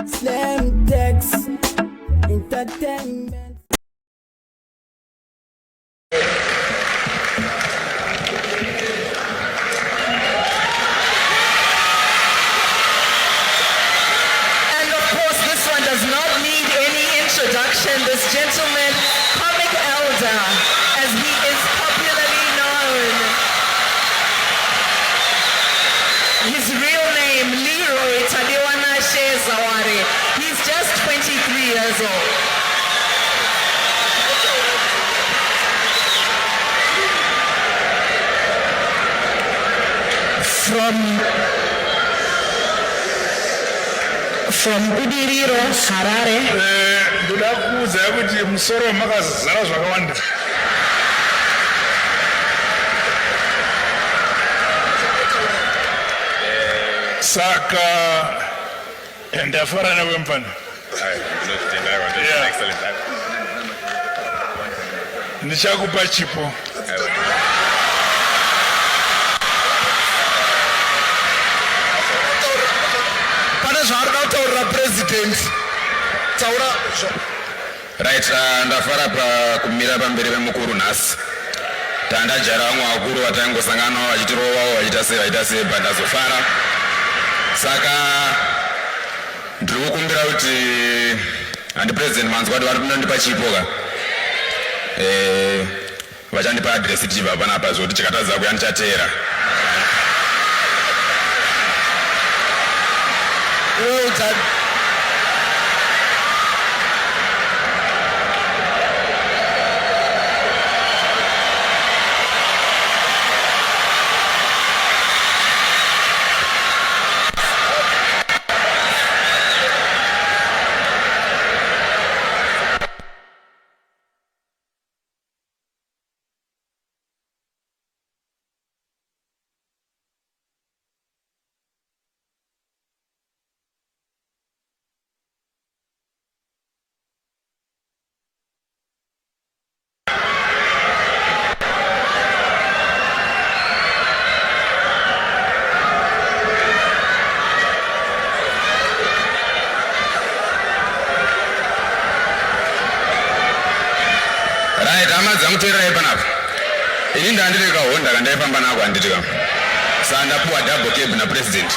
Slam Tex Entertainment. This gentleman, Comic Elder, as he is popularly known. His real name, Leroy Taliwana Shezawari. He's just 23 years old. From Budiriro, Harare. Ndoda kuudza kuti musoro makazara zvakawanda. Saka ndafara nawe mfana. Ndichakupa chipo. Pane zvaari kutaurira president. Right, ndafara kumira pamberi pemukuru nhasi. Tandajara vamwe vakuru vatangosanganawo vachitirovawo vachiita sei ndazofara. Saka ndiri kukumbira kuti handi president manzwa kuti vari kunondipa chipo ka. Vachandipa adresi tichibva panapa zvokuti chikatadza kuya ndichateera. Right, amadza muteerai panapa. Ini ndandireka honda kandaifamba nako handiti kam. Saka ndapuwa double cab na president.